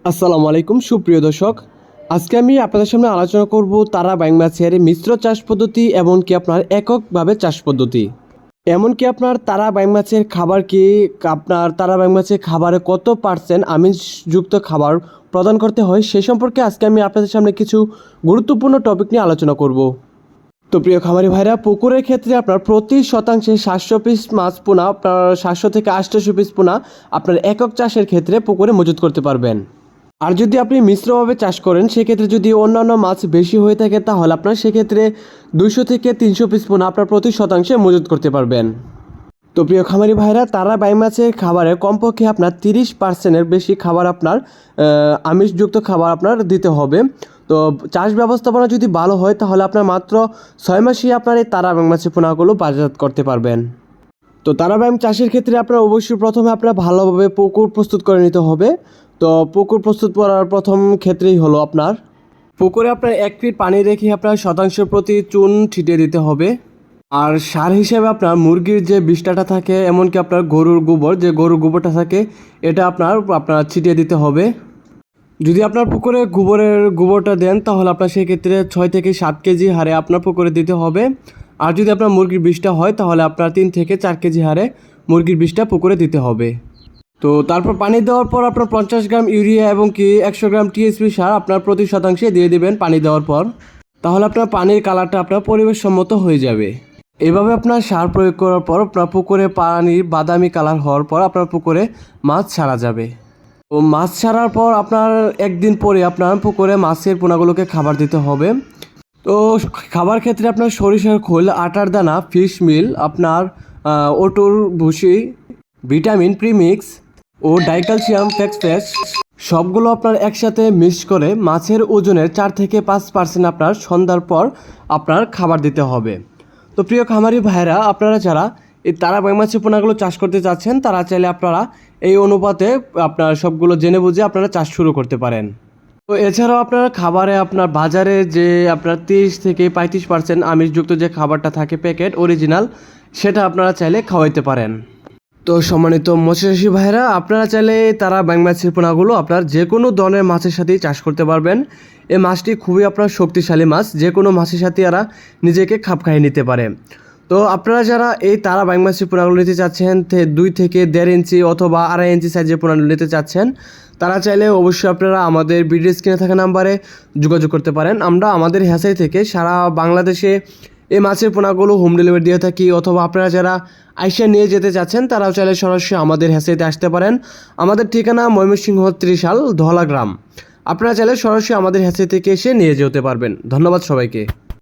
আসসালামু আলাইকুম সুপ্রিয় দর্শক। আজকে আমি আপনাদের সামনে আলোচনা করব তারা বাইং মাছের মিশ্র চাষ পদ্ধতি এমনকি আপনার এককভাবে চাষ পদ্ধতি। এমনকি আপনার তারা বাইং মাছের খাবার কি, আপনার তারা বাইং মাছের খাবারে কত পার্সেন্ট আমিষযুক্ত খাবার প্রদান করতে হয় সে সম্পর্কে আজকে আমি আপনাদের সামনে কিছু গুরুত্বপূর্ণ টপিক নিয়ে আলোচনা করব। তো প্রিয় খামারি ভাইরা, পুকুরের ক্ষেত্রে আপনার প্রতি শতাংশে 700 পিস মাছ পোনা, আপনার 700 থেকে 800 পিস পোনা আপনার একক চাষের ক্ষেত্রে পুকুরে মজুত করতে পারবেন। আর যদি আপনি মিশ্রভাবে চাষ করেন সেক্ষেত্রে যদি অন্যান্য মাছ বেশি হয়ে থাকে তাহলে আপনার সেক্ষেত্রে 200 থেকে 300 পিস পোনা আপনার প্রতি শতাংশে মজুত করতে পারবেন। তো প্রিয় খামারি ভাইরা, তারা বাইং মাছের খাবারে কমপক্ষে আপনার 30%-এর বেশি খাবার আপনার আমিষযুক্ত খাবার আপনার দিতে হবে। তো চাষ ব্যবস্থাপনা যদি ভালো হয় তাহলে আপনার মাত্র 6 মাসেই আপনার এই তারা বাইং মাছের পোনাগুলো বাজারজাত করতে পারবেন। তো তারা বাইং চাষের ক্ষেত্রে আপনার অবশ্যই প্রথমে আপনার ভালোভাবে পুকুর প্রস্তুত করে নিতে হবে। তো পুকুর প্রস্তুত করার প্রথম ক্ষেত্রেই হলো আপনার পুকুরে আপনার 1 ফিট পানি রেখে আপনার শতাংশ প্রতি চুন ছিটিয়ে দিতে হবে। আর সার হিসেবে আপনার মুরগির যে বিষ্ঠাটা থাকে, এমনকি আপনার গরুর গোবরটা থাকে, এটা আপনার ছিটিয়ে দিতে হবে। যদি আপনার পুকুরে গোবরটা দেন তাহলে আপনার সেক্ষেত্রে 6 থেকে 7 কেজি হারে আপনার পুকুরে দিতে হবে। আর যদি আপনার মুরগির বিষটা হয় তাহলে আপনার 3 থেকে 4 কেজি হারে মুরগির বিষটা পুকুরে দিতে হবে। তো তারপর পানি দেওয়ার পর আপনার 50 গ্রাম ইউরিয়া এবং 100 গ্রাম টিএসপি সার আপনার প্রতি শতাংশে দিয়ে দেবেন পানি দেওয়ার পর। তাহলে আপনার পানির কালারটা আপনার পরিবেশসম্মত হয়ে যাবে। এভাবে আপনার সার প্রয়োগ করার পর আপনার পুকুরে পানির বাদামি কালার হওয়ার পর আপনার পুকুরে মাছ ছাড়া যাবে। ও মাছ ছাড়ার পর আপনার একদিন পরে আপনার পুকুরে মাছের পোনাগুলোকে খাবার দিতে হবে। তো খাবার ক্ষেত্রে আপনার সরিষার খোল, আটার দানা, ফিশ মিল, আপনার ওটুর ভুসি, ভিটামিন প্রিমিক্স ও ডাইক্যালসিয়াম ফেক্সফেস সবগুলো আপনার একসাথে মিক্স করে মাছের ওজনের 4 থেকে 5% আপনার সন্ধ্যার পর আপনার খাবার দিতে হবে। তো প্রিয় খামারি ভাইরা, আপনারা যারা এই তারা বাইং মাছের পোনাগুলো চাষ করতে চাচ্ছেন তারা চাইলে আপনারা এই অনুপাতে আপনার সবগুলো জেনে বুঝে আপনারা চাষ শুরু করতে পারেন। তো এছাড়াও আপনার খাবারে আপনার বাজারে যে আপনার 30 থেকে 35% আমিষযুক্ত যে খাবারটা থাকে প্যাকেট অরিজিনাল, সেটা আপনারা চাইলে খাওয়াইতে পারেন। তো সম্মানিত মৎস্যচাষী ভাইরা, আপনারা চাইলে তারা বাইং মাছের পোনাগুলো আপনার যে কোনো ধরনের মাছের সাথেই চাষ করতে পারবেন। এই মাছটি খুবই আপনার শক্তিশালী মাছ, যে কোনো মাছের সাথে এরা নিজেকে খাপ খাইয়ে নিতে পারে। তো আপনারা যারা এই তারা বাইং মাছের পোনাগুলো নিতে চাচ্ছেন 2 থেকে 1.5 ইঞ্চি অথবা 2.5 ইঞ্চি সাইজের পোনাগুলো নিতে চাচ্ছেন, তারা চাইলে অবশ্যই আপনারা আমাদের ভিডিও স্ক্রিনে থাকা নাম্বারে যোগাযোগ করতে পারেন। আমরা আমাদের হ্যাচারি থেকে সারা বাংলাদেশে এই মাছের পোনাগুলো হোম ডেলিভারি দিয়ে থাকি, অথবা আপনারা যারা আইসা নিয়ে যেতে চাচ্ছেন তারাও চাইলে সরাসরি আমাদের হ্যাচারিতে আসতে পারেন। আমাদের ঠিকানা ময়মনসিংহ ত্রিশাল ধলা গ্রাম। আপনারা চাইলে সরাসরি আমাদের হ্যাচারি থেকে এসে নিয়ে যেতে পারবেন। ধন্যবাদ সবাইকে।